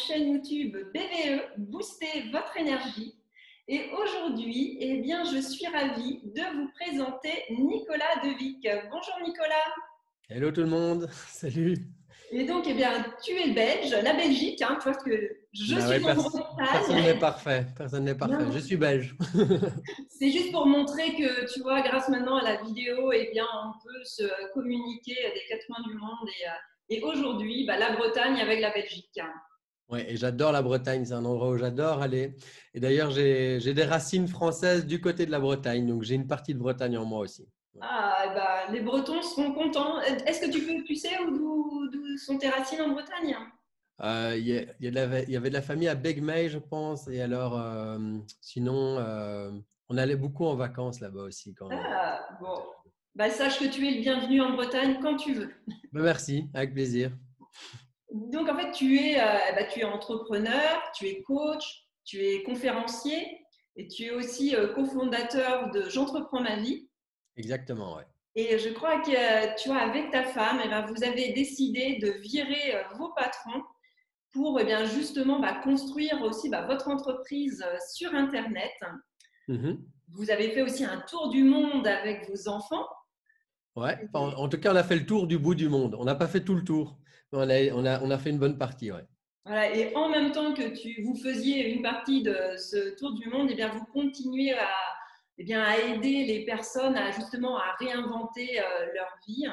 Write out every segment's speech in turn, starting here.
chaîne YouTube BVE, Booster votre énergie. Et aujourd'hui, eh bien, je suis ravie de vous présenter Nicolas Devic. Bonjour Nicolas. Hello tout le monde, salut. Et donc, eh bien, tu es belge, la Belgique, hein, tu vois que je Bah ouais, suis en personne n'est Bretagne. parfait, personne n'est parfait. Je Non, suis belge. c'est juste pour montrer que, tu vois, grâce maintenant à la vidéo, eh bien, on peut se communiquer des quatre coins du monde. Et aujourd'hui, bah, la Bretagne avec la Belgique. Ouais, et j'adore la Bretagne, c'est un endroit où j'adore aller. Et d'ailleurs, j'ai des racines françaises du côté de la Bretagne, donc j'ai une partie de Bretagne en moi aussi. Ouais. Ah, eh ben, les Bretons seront contents. Est-ce que tu sais d'où sont tes racines en Bretagne? Il y avait de la famille à Begmey, je pense, et alors sinon, on allait beaucoup en vacances là-bas aussi. Ah, bon. Bah, sache que tu es le bienvenu en Bretagne quand tu veux. Bah, merci, avec plaisir. Donc, en fait, tu es entrepreneur, tu es coach, tu es conférencier et tu es aussi cofondateur de J'entreprends ma vie. Exactement, ouais. Et je crois que, tu vois, avec ta femme, eh ben, vous avez décidé de virer vos patrons pour justement construire aussi votre entreprise sur Internet. Mhm. Vous avez fait aussi un tour du monde avec vos enfants. Ouais, enfin, en tout cas, on a fait le tour du bout du monde. On n'a pas fait tout le tour, mais on a fait une bonne partie, ouais. Voilà, et en même temps que vous faisiez une partie de ce tour du monde, vous continuez à aider les personnes à justement à réinventer leur vie.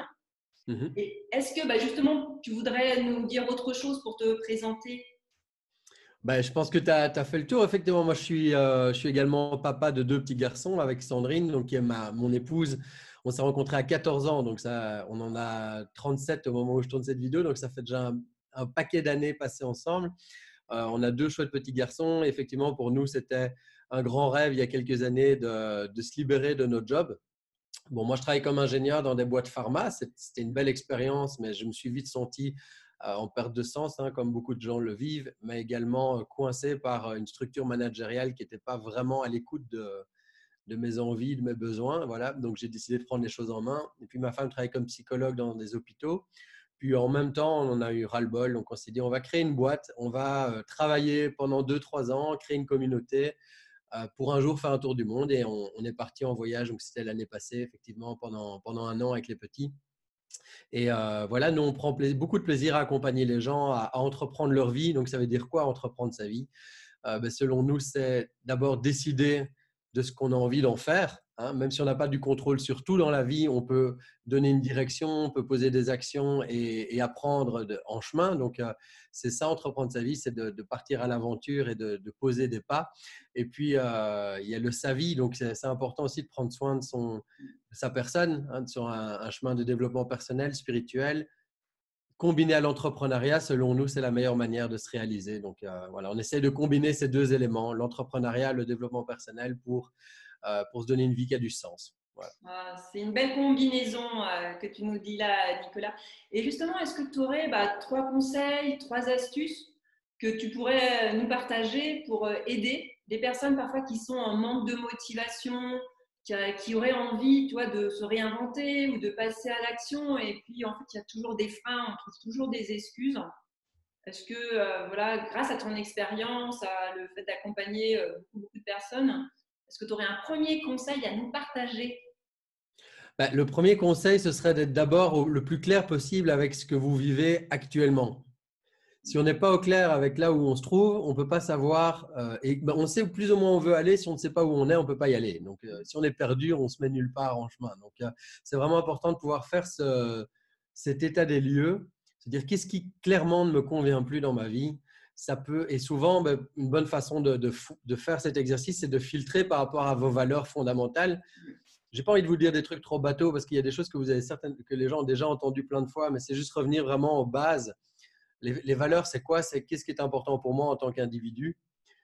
Mhm. Et est-ce que justement tu voudrais nous dire autre chose pour te présenter? Ben, je pense que tu as fait le tour. Effectivement, moi, je suis également papa de deux petits garçons avec Sandrine, donc qui est mon épouse. On s'est rencontrés à 14 ans, donc ça, on en a 37 au moment où je tourne cette vidéo, donc ça fait déjà un paquet d'années passées ensemble. On a deux chouettes petits garçons. Effectivement, pour nous, c'était un grand rêve il y a quelques années de se libérer de notre job. Bon, moi, je travaille comme ingénieur dans des boîtes pharma. C'était une belle expérience, mais je me suis vite senti en perte de sens, hein, comme beaucoup de gens le vivent, mais également coincé par une structure managériale qui n'était pas vraiment à l'écoute de mes envies, de mes besoins. Voilà. Donc, j'ai décidé de prendre les choses en main. Et puis, ma femme travaille comme psychologue dans des hôpitaux. Puis, en même temps, on en a eu ras-le-bol. Donc, on s'est dit, on va créer une boîte, on va travailler pendant 2, 3 ans, créer une communauté pour un jour faire un tour du monde. Et on est parti en voyage. Donc, c'était l'année passée, effectivement, pendant un an avec les petits. Et voilà, nous, on prend beaucoup de plaisir à accompagner les gens à entreprendre leur vie. Donc, ça veut dire quoi, entreprendre sa vie? Selon nous, c'est d'abord décider de ce qu'on a envie d'en faire, hein. Même si on n'a pas du contrôle sur tout dans la vie, on peut donner une direction, on peut poser des actions et apprendre en chemin. Donc, c'est ça, entreprendre sa vie, c'est de partir à l'aventure et de poser des pas. Et puis, il y a le sa vie. Donc, c'est important aussi de prendre soin de sa personne, hein, sur un chemin de développement personnel, spirituel. Combiné à l'entrepreneuriat, selon nous, c'est la meilleure manière de se réaliser. Donc, voilà, on essaie de combiner ces deux éléments, l'entrepreneuriat, le développement personnel, pour se donner une vie qui a du sens. Voilà. Ah, c'est une belle combinaison que tu nous dis là, Nicolas. Et justement, est-ce que tu aurais trois conseils, trois astuces que tu pourrais nous partager pour aider des personnes parfois qui sont en manque de motivation, qui auraient envie, tu vois, de se réinventer ou de passer à l'action, et puis en fait, il y a toujours des freins, on trouve toujours des excuses. Est-ce que, voilà, grâce à ton expérience, à le fait d'accompagner beaucoup de personnes, est-ce que tu aurais un premier conseil à nous partager? Le premier conseil, ce serait d'être d'abord le plus clair possible avec ce que vous vivez actuellement. Si on n'est pas au clair avec là où on se trouve, on ne peut pas savoir. On sait plus ou moins où on veut aller. Si on ne sait pas où on est, on ne peut pas y aller. Donc, si on est perdu, on se met nulle part en chemin. Donc, c'est vraiment important de pouvoir faire cet état des lieux, se dire qu'est-ce qui clairement ne me convient plus dans ma vie. Ça peut, et souvent, une bonne façon de faire cet exercice, c'est de filtrer par rapport à vos valeurs fondamentales. J'ai pas envie de vous dire des trucs trop bateaux parce qu'il y a des choses que que les gens ont déjà entendues plein de fois, mais c'est juste revenir vraiment aux bases. Les valeurs, c'est quoi? C'est qu'est-ce qui est important pour moi en tant qu'individu?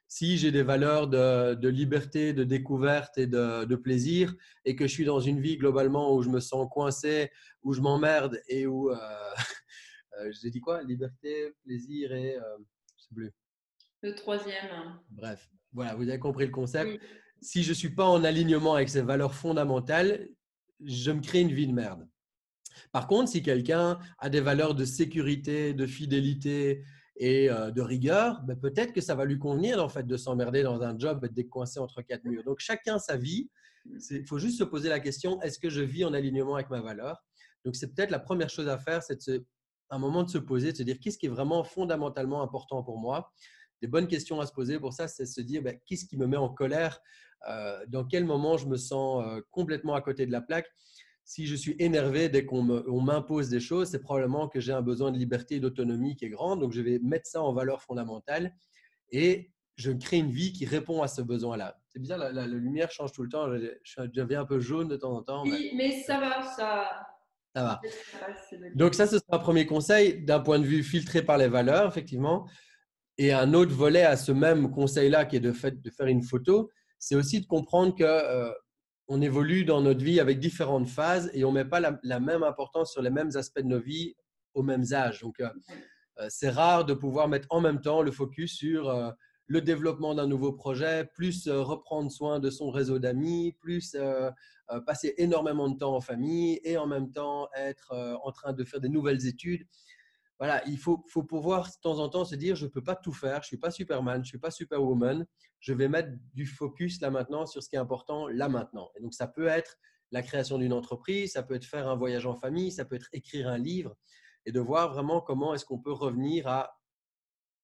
Si j'ai des valeurs de liberté, de découverte et de plaisir, et que je suis dans une vie globalement où je me sens coincé, où je m'emmerde et où j'ai dit quoi? Liberté, plaisir et je sais plus. Le troisième. Bref, voilà, vous avez compris le concept. Oui. Si je ne suis pas en alignement avec ces valeurs fondamentales, je me crée une vie de merde. Par contre, si quelqu'un a des valeurs de sécurité, de fidélité et de rigueur, ben, peut-être que ça va lui convenir en fait de s'emmerder dans un job et d'être coincé entre quatre murs. Donc chacun sa vie. Il faut juste se poser la question, est-ce que je vis en alignement avec ma valeur? Donc c'est peut-être la première chose à faire, c'est un moment de se poser, de se dire qu'est-ce qui est vraiment fondamentalement important pour moi. Des bonnes questions à se poser pour ça, c'est se dire ben, qu'est-ce qui me met en colère, dans quel moment je me sens complètement à côté de la plaque. Si je suis énervé dès qu'on m'impose des choses, c'est probablement que j'ai un besoin de liberté et d'autonomie qui est grand. Donc, je vais mettre ça en valeur fondamentale et je crée une vie qui répond à ce besoin-là. C'est bizarre, la lumière change tout le temps. Je deviens un peu jaune de temps en temps. Oui, mais ça va, ça va. ça passe. Donc, ça, ce sera un premier conseil d'un point de vue filtré par les valeurs, effectivement. Et un autre volet à ce même conseil-là, qui est de faire une photo, c'est aussi de comprendre que on évolue dans notre vie avec différentes phases et on ne met pas la même importance sur les mêmes aspects de nos vies aux mêmes âges. Donc, c'est rare de pouvoir mettre en même temps le focus sur le développement d'un nouveau projet, plus reprendre soin de son réseau d'amis, plus passer énormément de temps en famille et en même temps être en train de faire des nouvelles études. Voilà, il faut pouvoir de temps en temps se dire je ne peux pas tout faire, je ne suis pas Superman, je ne suis pas Superwoman, je vais mettre du focus là maintenant sur ce qui est important là maintenant. Et donc ça peut être la création d'une entreprise, ça peut être faire un voyage en famille, ça peut être écrire un livre et de voir vraiment comment est-ce qu'on peut revenir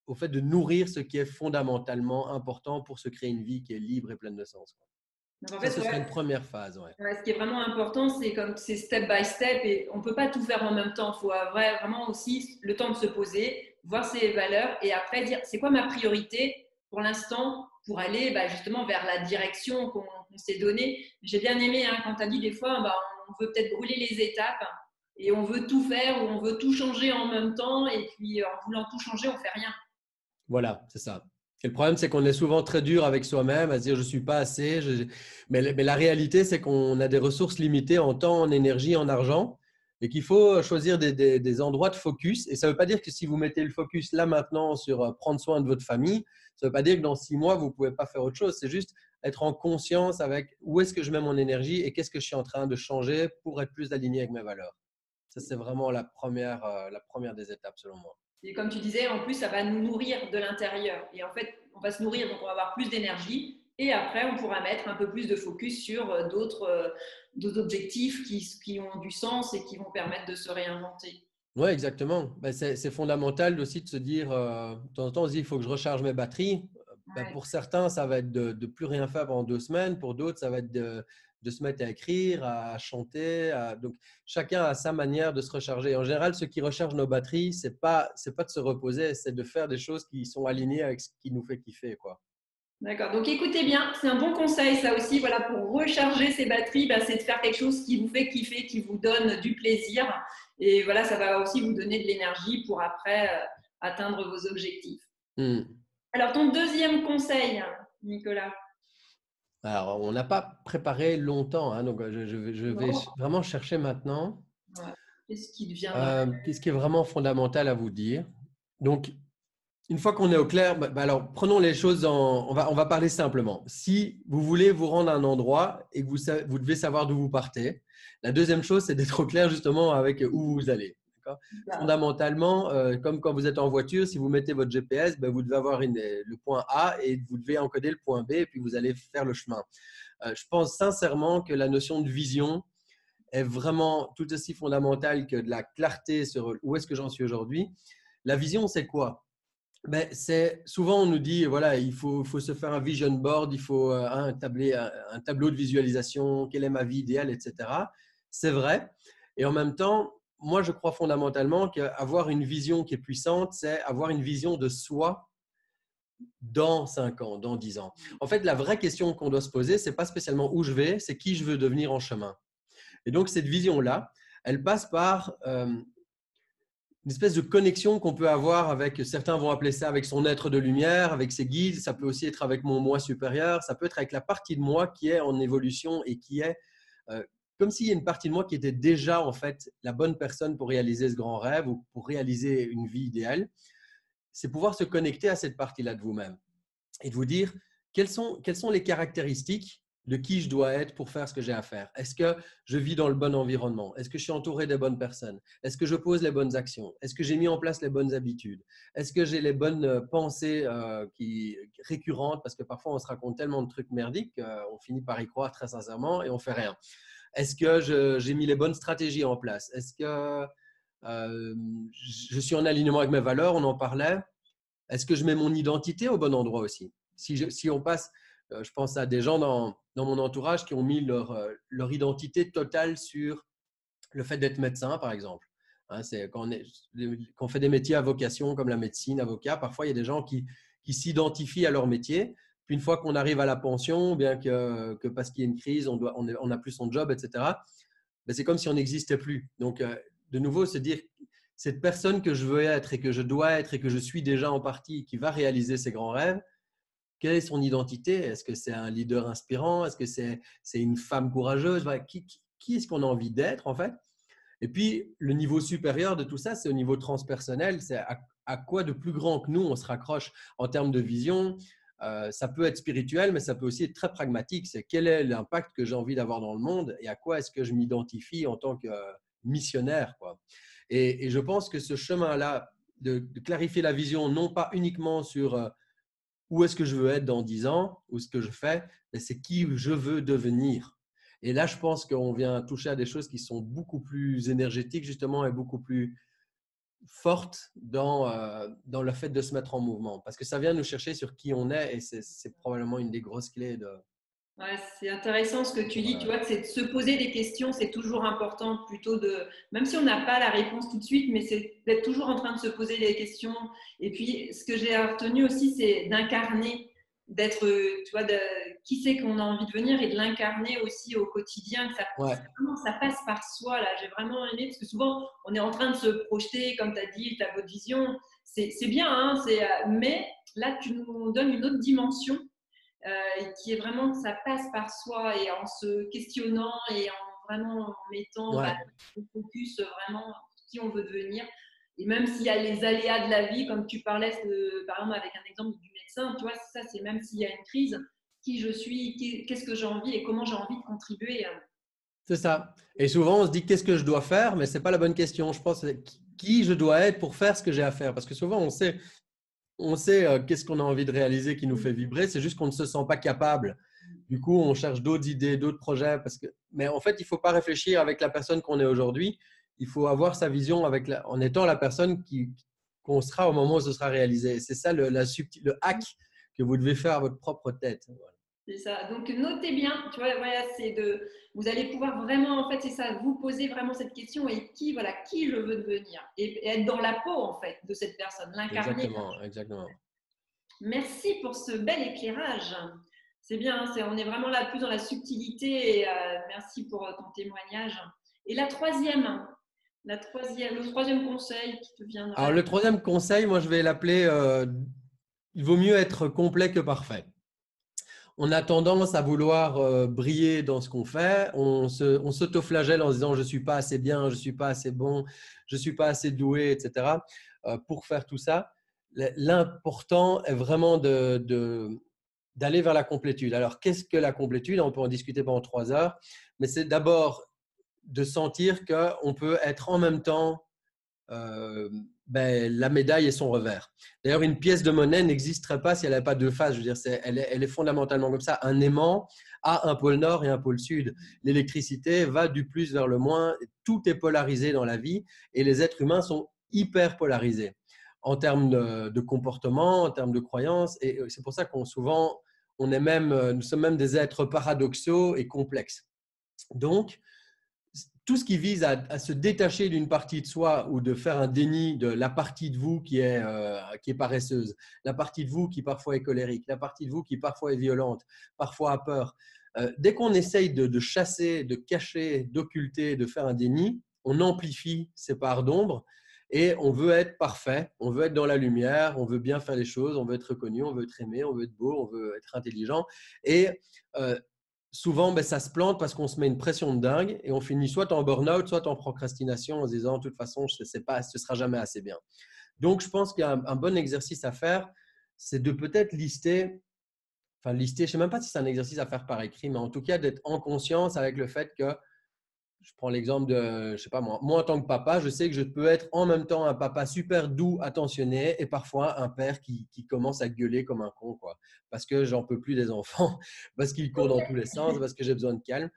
au fait de nourrir ce qui est fondamentalement important pour se créer une vie qui est libre et pleine de sens. Donc, en Ça, fait, ce serait une première phase. Ouais. ce qui est vraiment important, c'est comme c'est step by step et on ne peut pas tout faire en même temps. Il faut vraiment aussi le temps de se poser, voir ses valeurs et après dire c'est quoi ma priorité pour l'instant pour aller justement vers la direction qu'on s'est donnée. J'ai bien aimé quand tu as dit des fois, on veut peut-être brûler les étapes et on veut tout faire ou on veut tout changer en même temps et puis en voulant tout changer, on ne fait rien. Voilà, c'est ça. Et le problème, c'est qu'on est souvent très dur avec soi-même, à se dire je ne suis pas assez. Mais la réalité, c'est qu'on a des ressources limitées en temps, en énergie, en argent, et qu'il faut choisir des endroits de focus. Et ça ne veut pas dire que si vous mettez le focus là maintenant sur prendre soin de votre famille, ça ne veut pas dire que dans 6 mois, vous ne pouvez pas faire autre chose. C'est juste être en conscience avec où est-ce que je mets mon énergie et qu'est-ce que je suis en train de changer pour être plus aligné avec mes valeurs. Ça, c'est vraiment la première des étapes, selon moi. Et comme tu disais, en plus, ça va nous nourrir de l'intérieur. Et en fait, on va se nourrir, donc on va avoir plus d'énergie. Et après, on pourra mettre un peu plus de focus sur d'autres objectifs qui ont du sens et qui vont permettre de se réinventer. Oui, exactement. Ben, c'est fondamental aussi de se dire, de temps en temps, on se dit, il faut que je recharge mes batteries. Ben, Ouais. pour certains, ça va être de plus rien faire pendant 2 semaines. Pour d'autres, ça va être de se mettre à écrire, à chanter. Donc, chacun a sa manière de se recharger. En général, ce qui recharge nos batteries, c'est pas de se reposer, c'est de faire des choses qui sont alignées avec ce qui nous fait kiffer, quoi. D'accord. Donc, écoutez bien, c'est un bon conseil, ça aussi. Voilà, pour recharger ses batteries, c'est de faire quelque chose qui vous fait kiffer, qui vous donne du plaisir. Et voilà, ça va aussi vous donner de l'énergie pour après atteindre vos objectifs. Hmm. Alors, ton deuxième conseil, Nicolas? Alors, on n'a pas préparé longtemps, hein, donc je vais vraiment chercher maintenant. Ouais. Qu'est-ce qui deviendra? Qu'est-ce qui est vraiment fondamental à vous dire? Donc, une fois qu'on est au clair, alors prenons les choses on va parler simplement. Si vous voulez vous rendre à un endroit et que vous devez savoir d'où vous partez, la deuxième chose, c'est d'être au clair justement avec où vous allez. Fondamentalement, comme quand vous êtes en voiture, si vous mettez votre GPS, vous devez avoir le point A et vous devez encoder le point B et puis vous allez faire le chemin. Je pense sincèrement que la notion de vision est vraiment tout aussi fondamentale que de la clarté sur où est-ce que j'en suis aujourd'hui. La vision, c'est quoi? C'est souvent on nous dit voilà, il faut se faire un vision board, il faut un tableau de visualisation, quelle est ma vie idéale, etc. C'est vrai. Et en même temps, moi je crois fondamentalement qu'avoir une vision qui est puissante, c'est avoir une vision de soi dans 5 ans, dans 10 ans. En fait, la vraie question qu'on doit se poser, c'est pas spécialement où je vais, c'est qui je veux devenir en chemin. Et donc cette vision-là, elle passe par une espèce de connexion qu'on peut avoir avec, certains vont appeler ça avec son être de lumière, avec ses guides, ça peut aussi être avec mon moi supérieur, ça peut être avec la partie de moi qui est en évolution et qui est comme s'il y a une partie de moi qui était déjà en fait la bonne personne pour réaliser ce grand rêve ou pour réaliser une vie idéale. C'est pouvoir se connecter à cette partie-là de vous-même et de vous dire quelles sont les caractéristiques de qui je dois être pour faire ce que j'ai à faire. Est-ce que je vis dans le bon environnement? Est-ce que je suis entouré des bonnes personnes? Est-ce que je pose les bonnes actions? Est-ce que j'ai mis en place les bonnes habitudes? Est-ce que j'ai les bonnes pensées récurrentes? Parce que parfois, on se raconte tellement de trucs merdiques qu'on finit par y croire très sincèrement et on fait rien. Est-ce que j'ai mis les bonnes stratégies en place? Est-ce que je suis en alignement avec mes valeurs? On en parlait. Est-ce que je mets mon identité au bon endroit aussi? Si on passe, je pense à des gens dans mon entourage qui ont mis leur identité totale sur le fait d'être médecin, par exemple. Hein, c'est quand on fait des métiers à vocation comme la médecine, avocat, parfois il y a des gens qui s'identifient à leur métier. Puis une fois qu'on arrive à la pension, bien que parce qu'il y a une crise, on n'a plus son job, etc., ben c'est comme si on n'existait plus. Donc, de nouveau, se dire cette personne que je veux être et que je dois être et que je suis déjà en partie, qui va réaliser ses grands rêves, quelle est son identité? Est-ce que c'est un leader inspirant? Est-ce que c'est une femme courageuse? Voilà, qui est-ce qu'on a envie d'être en fait? Et puis, le niveau supérieur de tout ça, c'est au niveau transpersonnel. C'est à quoi de plus grand que nous on se raccroche en termes de vision. Ça peut être spirituel, mais ça peut aussi être très pragmatique. C'est quel est l'impact que j'ai envie d'avoir dans le monde et à quoi est-ce que je m'identifie en tant que missionnaire, quoi. Et je pense que ce chemin-là, de clarifier la vision, non pas uniquement sur où est-ce que je veux être dans 10 ans ou ce que je fais, mais c'est qui je veux devenir. Et là, je pense qu'on vient toucher à des choses qui sont beaucoup plus énergétiques, justement, et beaucoup plus fortes dans le fait de se mettre en mouvement. Parce que ça vient nous chercher sur qui on est et c'est probablement une des grosses clés de… Ouais, c'est intéressant ce que tu dis, tu Voilà. vois, que c'est de se poser des questions, c'est toujours important plutôt de, même si on n'a pas la réponse tout de suite, mais c'est d'être toujours en train de se poser des questions. Et puis, ce que j'ai retenu aussi, c'est d'incarner, d'être, tu vois, qui c'est qu'on a envie de devenir et de l'incarner aussi au quotidien, que Ouais, vraiment, ça passe par soi, là. J'ai vraiment aimé, parce que souvent, on est en train de se projeter, comme tu as dit, ta votre vision, c'est bien, hein, mais là, tu nous donnes une autre dimension qui est vraiment que ça passe par soi et en se questionnant et en vraiment en mettant ouais. le focus vraiment sur qui on veut devenir. Et même s'il y a les aléas de la vie, comme tu parlais, par exemple avec un exemple du médecin, tu vois, ça c'est même s'il y a une crise, qui je suis, qu'est-ce que j'ai envie et comment j'ai envie de contribuer. C'est ça. Et souvent, on se dit qu'est-ce que je dois faire, mais ce n'est pas la bonne question. Je pense qui je dois être pour faire ce que j'ai à faire. Parce que souvent, on sait qu'est-ce qu'on a envie de réaliser qui nous fait vibrer. C'est juste qu'on ne se sent pas capable. Du coup, on cherche d'autres idées, d'autres projets. Mais en fait, il ne faut pas réfléchir avec la personne qu'on est aujourd'hui. Il faut avoir sa vision en étant la personne qu'on sera au moment où ce sera réalisé. C'est ça le hack que vous devez faire à votre propre tête. Voilà. C'est ça. Donc, notez bien, tu vois, voilà, vous allez pouvoir vraiment, en fait, c'est ça, vous poser vraiment cette question et qui je veux devenir et être dans la peau, en fait, de cette personne, l'incarner. Exactement, exactement. Merci pour ce bel éclairage. C'est bien, on est vraiment là plus dans la subtilité et merci pour ton témoignage. Et le troisième conseil qui te Alors, viendrait. le troisième conseil, moi, je vais l'appeler il vaut mieux être complet que parfait. On a tendance à vouloir briller dans ce qu'on fait. On s'autoflagelle en se disant je ne suis pas assez bien, je ne suis pas assez bon, je ne suis pas assez doué, etc. Pour faire tout ça. L'important est vraiment d'aller vers la complétude. Alors, qu'est-ce que la complétude? On peut en discuter pendant 3 heures, mais c'est d'abord de sentir qu'on peut être en même temps la médaille et son revers. D'ailleurs, une pièce de monnaie n'existerait pas si elle n'avait pas deux faces. Je veux dire, elle est fondamentalement comme ça. Un aimant a un pôle nord et un pôle sud. L'électricité va du plus vers le moins. Tout est polarisé dans la vie et les êtres humains sont hyper polarisés en termes de comportement, en termes de croyances. Et c'est pour ça qu'on souvent, nous sommes même des êtres paradoxaux et complexes. Donc, tout ce qui vise à se détacher d'une partie de soi ou de faire un déni de la partie de vous qui est paresseuse, la partie de vous qui parfois est colérique, la partie de vous qui parfois est violente, parfois a peur. Dès qu'on essaye de chasser, de cacher, d'occulter, de faire un déni, on amplifie ces parts d'ombre et on veut être parfait, on veut être dans la lumière, on veut bien faire les choses, on veut être reconnu, on veut être aimé, on veut être beau, on veut être intelligent. Et souvent, ça se plante parce qu'on se met une pression de dingue et on finit soit en burn-out, soit en procrastination en se disant de toute façon, ce ne sera jamais assez bien. Donc, je pense qu'il y a un bon exercice à faire, c'est de peut-être lister enfin lister, je ne sais même pas si c'est un exercice à faire par écrit, mais en tout cas d'être en conscience avec le fait que, je prends l'exemple de, je sais pas moi en tant que papa, je sais que je peux être en même temps un papa super doux, attentionné et parfois un père qui commence à gueuler comme un con, quoi, parce que j'en peux plus des enfants, parce qu'ils courent dans tous les sens, parce que j'ai besoin de calme.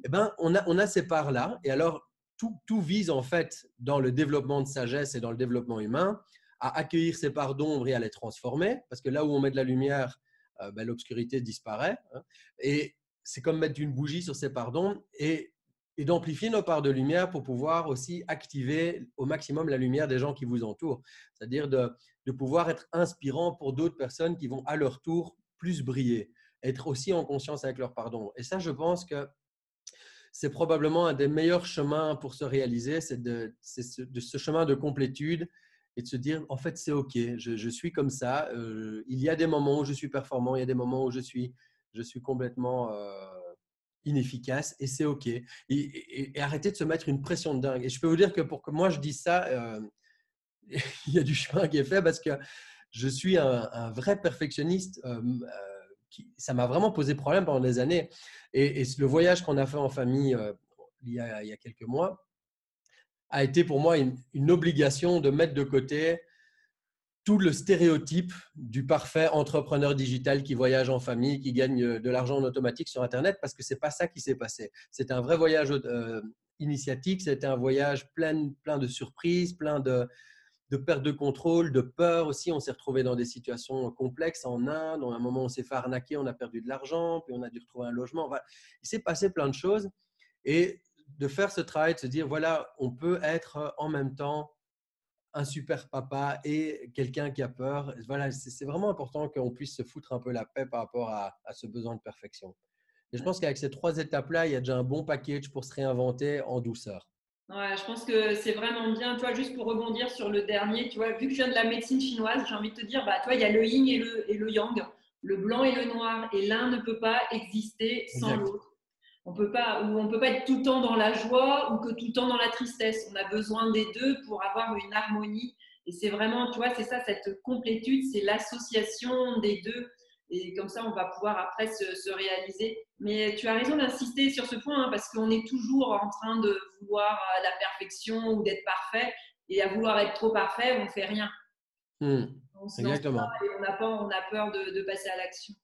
Eh ben, on a ces parts-là. Et alors, tout vise en fait dans le développement de sagesse et dans le développement humain à accueillir ces parts d'ombre et à les transformer. Parce que là où on met de la lumière, ben, l'obscurité disparaît. Hein. Et c'est comme mettre une bougie sur ces parts d'ombre et d'amplifier nos parts de lumière pour pouvoir aussi activer au maximum la lumière des gens qui vous entourent. C'est-à-dire de pouvoir être inspirant pour d'autres personnes qui vont à leur tour plus briller, être aussi en conscience avec leurs parts d'ombre. Et ça, je pense que c'est probablement un des meilleurs chemins pour se réaliser, c'est ce chemin de complétude et de se dire, en fait, c'est OK, je suis comme ça. Il y a des moments où je suis performant, il y a des moments où je suis complètement inefficace et c'est OK. Et arrêter de se mettre une pression de dingue. Et je peux vous dire que pour que moi je dise ça, il y a du chemin qui est fait parce que je suis un vrai perfectionniste. Ça m'a vraiment posé problème pendant des années. Et le voyage qu'on a fait en famille il y a quelques mois a été pour moi une obligation de mettre de côté tout le stéréotype du parfait entrepreneur digital qui voyage en famille, qui gagne de l'argent en automatique sur Internet, parce que ce n'est pas ça qui s'est passé. C'était un vrai voyage initiatique, c'était un voyage plein de surprises, plein de perte de contrôle, de peur aussi. On s'est retrouvé dans des situations complexes en Inde. À un moment, on s'est fait arnaquer, on a perdu de l'argent, puis on a dû retrouver un logement. Voilà. Il s'est passé plein de choses. Et de faire ce travail, de se dire, voilà, on peut être en même temps un super papa et quelqu'un qui a peur. Voilà, c'est vraiment important qu'on puisse se foutre un peu la paix par rapport à ce besoin de perfection. Et je pense qu'avec ces 3 étapes-là, il y a déjà un bon package pour se réinventer en douceur. Ouais, je pense que c'est vraiment bien. Toi, juste pour rebondir sur le dernier, tu vois, vu que je viens de la médecine chinoise, j'ai envie de te dire, bah, toi, il y a le yin et le yang, le blanc et le noir, et l'un ne peut pas exister sans Exact. l'autre. On peut pas être tout le temps dans la joie ou que tout le temps dans la tristesse. On a besoin des deux pour avoir une harmonie. Et c'est vraiment, tu vois, c'est ça, cette complétude, c'est l'association des deux. Et comme ça, on va pouvoir après se réaliser. Mais tu as raison d'insister sur ce point, hein, parce qu'on est toujours en train de vouloir la perfection ou d'être parfait. Et à vouloir être trop parfait, on ne fait rien. On se lance pas Exactement. et on a peur de passer à l'action.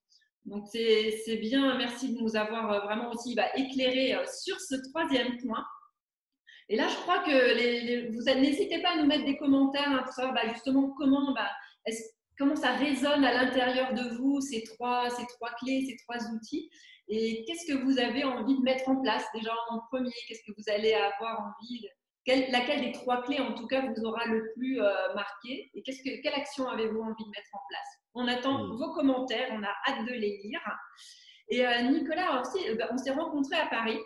Donc c'est bien, merci de nous avoir vraiment aussi éclairé sur ce troisième point. Et là, je crois que vous n'hésitez pas à nous mettre des commentaires hein, pour savoir justement comment ça résonne à l'intérieur de vous, ces trois clés, ces trois outils. Et qu'est-ce que vous avez envie de mettre en place déjà en premier? Qu'est-ce que vous allez avoir envie laquelle des trois clés, en tout cas, vous aura le plus marqué? Et quelle action avez-vous envie de mettre en place? On attend Mm. vos commentaires, on a hâte de les lire. Et Nicolas, aussi, on s'est rencontrés à Paris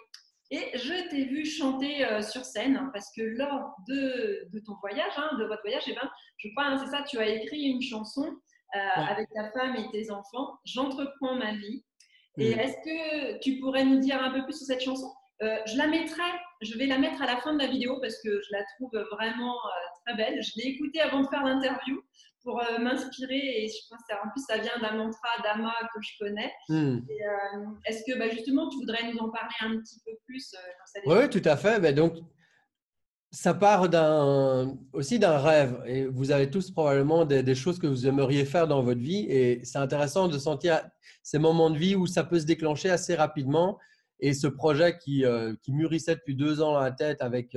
et je t'ai vu chanter sur scène hein, parce que lors de ton voyage, hein, de votre voyage, je crois, hein, c'est ça, tu as écrit une chanson Ouais. avec ta femme et tes enfants, J'entreprends ma vie. Et Mm. est-ce que tu pourrais nous dire un peu plus sur cette chanson? Je vais la mettre à la fin de la vidéo parce que je la trouve vraiment très belle. Je l'ai écoutée avant de faire l'interview pour m'inspirer et je pense que en plus ça vient d'un mantra d'Ama que je connais. Mm. Est-ce que justement tu voudrais nous en parler un petit peu plus comme ça les Oui, gens... oui, tout à fait. Ben, donc, ça part aussi d'un rêve. Et vous avez tous probablement des choses que vous aimeriez faire dans votre vie. Et c'est intéressant de sentir ces moments de vie où ça peut se déclencher assez rapidement. Et ce projet qui mûrissait depuis 2 ans dans la tête avec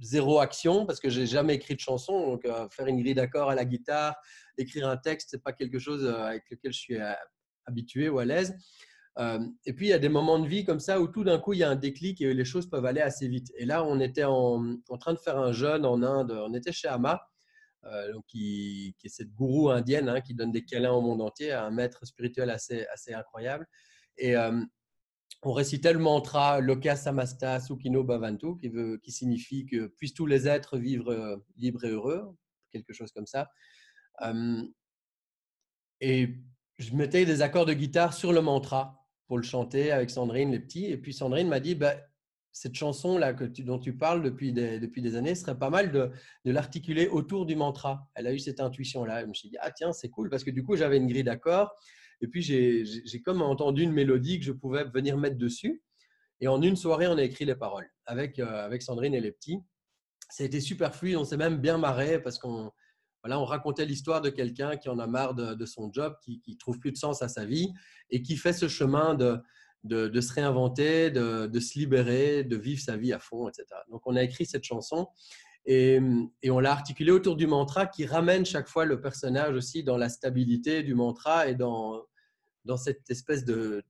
zéro action, parce que j'ai jamais écrit de chanson. Donc, faire une grille d'accords à la guitare, écrire un texte, c'est pas quelque chose avec lequel je suis habitué ou à l'aise. Et puis, il y a des moments de vie comme ça où tout d'un coup, il y a un déclic et les choses peuvent aller assez vite. Et là, on était en train de faire un jeûne en Inde. On était chez Amma, donc qui est cette gourou indienne qui donne des câlins au monde entier, un maître spirituel assez incroyable. Et on récitait le mantra Loka Samasta Sukhino Bhavantu, qui signifie que puissent tous les êtres vivre libres et heureux, quelque chose comme ça. Euh, et je mettais des accords de guitare sur le mantra pour le chanter avec Sandrine, les petits. Et puis Sandrine m'a dit, bah, cette chanson-là dont tu parles depuis des années, ce serait pas mal de l'articuler autour du mantra. Elle a eu cette intuition-là. Je me suis dit, ah tiens, c'est cool, parce que du coup, j'avais une grille d'accords. Et puis, j'ai comme entendu une mélodie que je pouvais venir mettre dessus. Et en une soirée, on a écrit les paroles avec Sandrine et les petits. Ça a été super fluide. On s'est même bien marré parce qu'on voilà, on racontait l'histoire de quelqu'un qui en a marre de son job, qui trouve plus de sens à sa vie et qui fait ce chemin de se réinventer, de se libérer, de vivre sa vie à fond, etc. Donc, on a écrit cette chanson et on l'a articulée autour du mantra qui ramène chaque fois le personnage aussi dans la stabilité du mantra et dans cette espèce de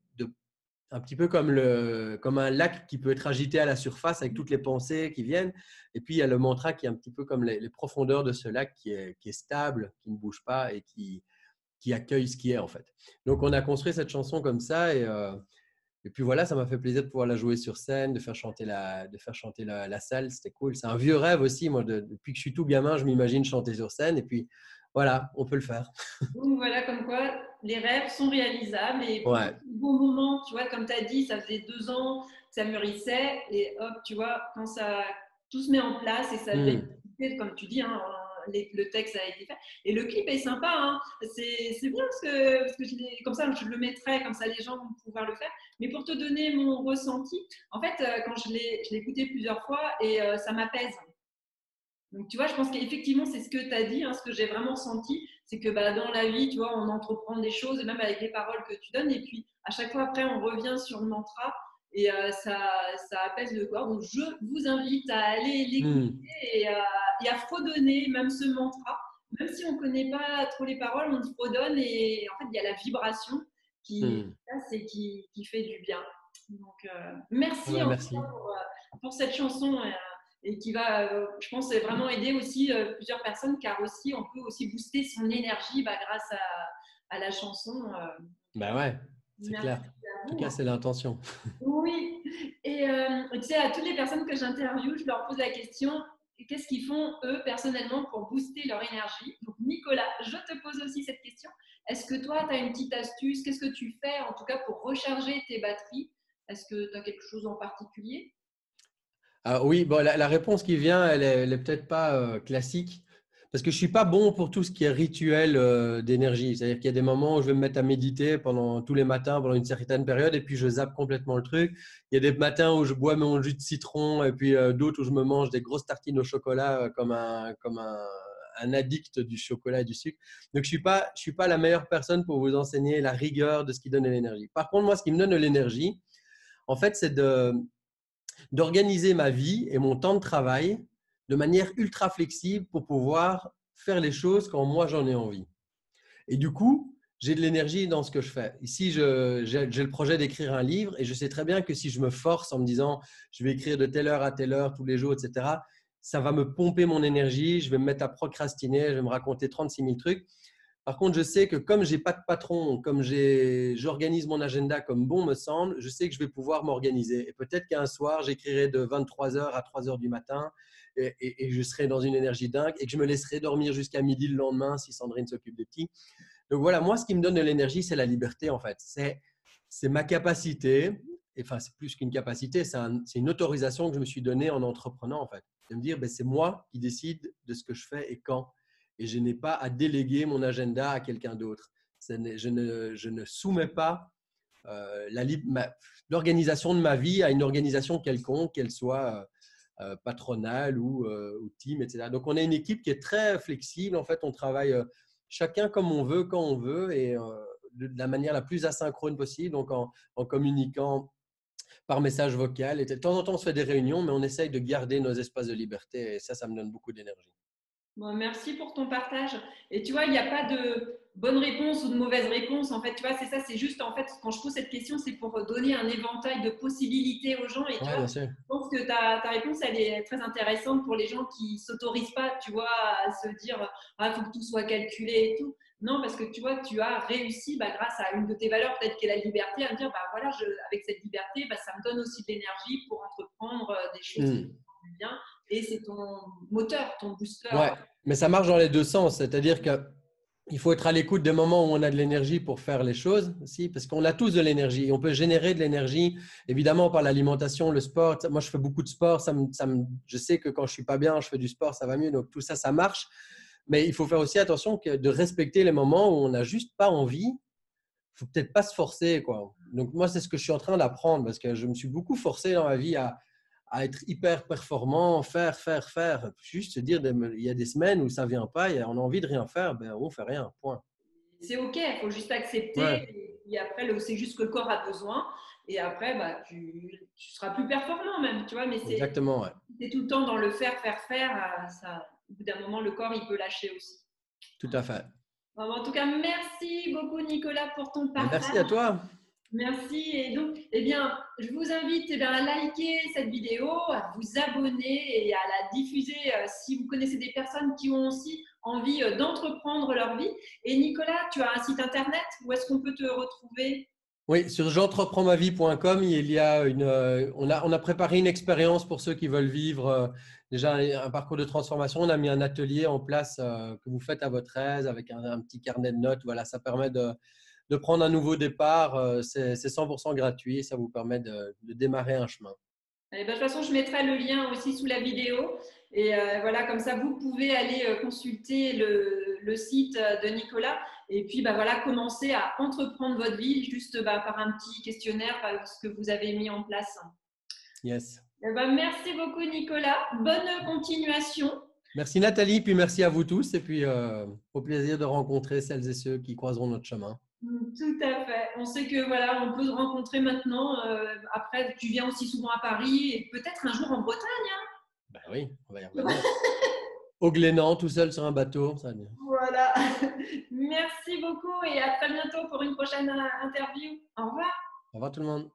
un petit peu comme un lac qui peut être agité à la surface avec toutes les pensées qui viennent. Et puis, il y a le mantra qui est un petit peu comme les profondeurs de ce lac qui est stable, qui ne bouge pas et qui accueille ce qui est en fait. Donc, on a construit cette chanson comme ça et puis voilà, ça m'a fait plaisir de pouvoir la jouer sur scène, de faire chanter la salle. C'était cool. C'est un vieux rêve aussi. Moi, depuis que je suis tout gamin, je m'imagine chanter sur scène. Et puis voilà, on peut le faire. Donc voilà, comme quoi les rêves sont réalisables et pour Ouais. le bon moment, tu vois, comme tu as dit, ça faisait 2 ans que ça mûrissait et hop, tu vois, quand ça tout se met en place et ça devient, comme tu dis, hein, le texte a été fait. Et le clip est sympa, hein, c'est bien parce que comme ça, je le mettrai, comme ça les gens vont pouvoir le faire. Mais pour te donner mon ressenti, en fait, quand je l'ai écouté plusieurs fois et ça m'apaise. Donc, tu vois, je pense qu'effectivement, c'est ce que tu as dit, hein, ce que j'ai vraiment senti, c'est que bah, dans la vie, tu vois, on entreprend des choses, et même avec les paroles que tu donnes, et puis à chaque fois après, on revient sur le mantra, et ça apaise le corps. Donc, je vous invite à aller l'écouter et à fredonner même ce mantra. Même si on ne connaît pas trop les paroles, on fredonne, et en fait, il y a la vibration qui passe et qui fait du bien. Donc, merci Ouais, en tout cas merci. pour cette chanson. Et qui va, je pense, vraiment aider aussi plusieurs personnes, car aussi on peut aussi booster son énergie bah, grâce à la chanson. Bah ouais, c'est Merci clair. à En tout vous. cas, c'est l'intention. Oui, et tu sais, à toutes les personnes que j'interviewe, je leur pose la question, qu'est-ce qu'ils font eux personnellement pour booster leur énergie? Donc Nicolas, je te pose aussi cette question. Est-ce que toi, tu as une petite astuce? Qu'est-ce que tu fais en tout cas pour recharger tes batteries? Est-ce que tu as quelque chose en particulier? Ah oui, bon, la réponse qui vient, elle est peut-être pas classique, parce que je suis pas bon pour tout ce qui est rituel d'énergie. C'est-à-dire qu'il y a des moments où je vais me mettre à méditer pendant tous les matins, pendant une certaine période, et puis je zappe complètement le truc. Il y a des matins où je bois mon jus de citron, et puis d'autres où je me mange des grosses tartines au chocolat un addict du chocolat et du sucre. Donc je suis pas la meilleure personne pour vous enseigner la rigueur de ce qui donne de l'énergie. Par contre, moi, ce qui me donne de l'énergie, en fait, c'est d'organiser ma vie et mon temps de travail de manière ultra flexible pour pouvoir faire les choses quand moi j'en ai envie. Et du coup, j'ai de l'énergie dans ce que je fais. Ici, j'ai le projet d'écrire un livre et je sais très bien que si je me force en me disant je vais écrire de telle heure à telle heure tous les jours, etc., ça va me pomper mon énergie, je vais me mettre à procrastiner, je vais me raconter 36 000 trucs. Par contre, je sais que comme j'ai pas de patron, comme j'organise mon agenda comme bon me semble, je sais que je vais pouvoir m'organiser. Et peut-être qu'un soir, j'écrirai de 23 heures à 3 heures du matin et je serai dans une énergie dingue et que je me laisserai dormir jusqu'à midi le lendemain si Sandrine s'occupe des petits. Donc voilà, moi, ce qui me donne de l'énergie, c'est la liberté en fait. C'est ma capacité, et enfin, c'est plus qu'une capacité, c'est une autorisation que je me suis donnée en entreprenant en fait. De me dire, ben, c'est moi qui décide de ce que je fais et quand. Et je n'ai pas à déléguer mon agenda à quelqu'un d'autre. Je ne soumets pas l'organisation de ma vie à une organisation quelconque, qu'elle soit patronale ou team, etc. Donc, on a une équipe qui est très flexible. En fait, on travaille chacun comme on veut, quand on veut et de la manière la plus asynchrone possible, donc en communiquant par message vocal. Et de temps en temps, on se fait des réunions, mais on essaye de garder nos espaces de liberté et ça me donne beaucoup d'énergie. Bon, merci pour ton partage. Et tu vois, il n'y a pas de bonne réponse ou de mauvaise réponse. En fait, tu vois, c'est ça, c'est juste, en fait, quand je pose cette question, c'est pour donner un éventail de possibilités aux gens. Et tu Ouais, vois, bien sûr. je pense que ta réponse, elle est très intéressante pour les gens qui ne s'autorisent pas, tu vois, à se dire, ah, il faut que tout soit calculé et tout. Non, parce que tu vois, tu as réussi, bah, grâce à une de tes valeurs, peut-être qu'est la liberté, à me dire, bah voilà, avec cette liberté, bah, ça me donne aussi de l'énergie pour entreprendre des choses qui me font du bien. Et c'est ton moteur, ton booster. Ouais, mais ça marche dans les deux sens. C'est-à-dire qu'il faut être à l'écoute des moments où on a de l'énergie pour faire les choses aussi, parce qu'on a tous de l'énergie. On peut générer de l'énergie, évidemment, par l'alimentation, le sport. Moi, je fais beaucoup de sport. Je sais que quand je suis pas bien, je fais du sport, ça va mieux. Donc, tout ça, ça marche. Mais il faut faire aussi attention de respecter les moments où on n'a juste pas envie. faut peut-être pas se forcer, quoi. Donc, moi, c'est ce que je suis en train d'apprendre parce que je me suis beaucoup forcé dans ma vie à être hyper performant, faire. Juste se dire, il y a des semaines où ça vient pas, on a envie de rien faire, ben, on fait rien, point. C'est OK, il faut juste accepter. Ouais, Et après, c'est juste que le corps a besoin. Et après, bah, tu seras plus performant même, tu vois. Mais exactement, ouais. c'est tout le temps dans le faire. Ça, au bout d'un moment, le corps, il peut lâcher aussi. Tout à fait. Bon, en tout cas, merci beaucoup, Nicolas, pour ton Ben, merci à partage. toi. Merci. Et donc, eh bien, je vous invite à liker cette vidéo, à vous abonner et à la diffuser si vous connaissez des personnes qui ont aussi envie d'entreprendre leur vie. Et Nicolas, tu as un site internet où est-ce qu'on peut te retrouver? Oui, sur j'entreprends-ma-vie.com, il y a on a préparé une expérience pour ceux qui veulent vivre déjà un parcours de transformation. On a mis un atelier en place que vous faites à votre aise avec un petit carnet de notes. Voilà, ça permet de prendre un nouveau départ. C'est 100% gratuit et ça vous permet de démarrer un chemin. Eh ben, de toute façon, je mettrai le lien aussi sous la vidéo. Et voilà, comme ça, vous pouvez aller consulter le site de Nicolas. Et puis, bah, voilà, commencer à entreprendre votre vie juste par un petit questionnaire, ce que vous avez mis en place. Yes. Eh ben, merci beaucoup, Nicolas. Bonne continuation. Merci Nathalie, puis merci à vous tous et puis au plaisir de rencontrer celles et ceux qui croiseront notre chemin. Tout à fait. On sait que voilà, on peut se rencontrer maintenant. Après, tu viens aussi souvent à Paris et peut-être un jour en Bretagne. Ben oui, on va y revenir. Au Glénan, tout seul sur un bateau. Ça... Voilà. Merci beaucoup et à très bientôt pour une prochaine interview. Au revoir. Au revoir tout le monde.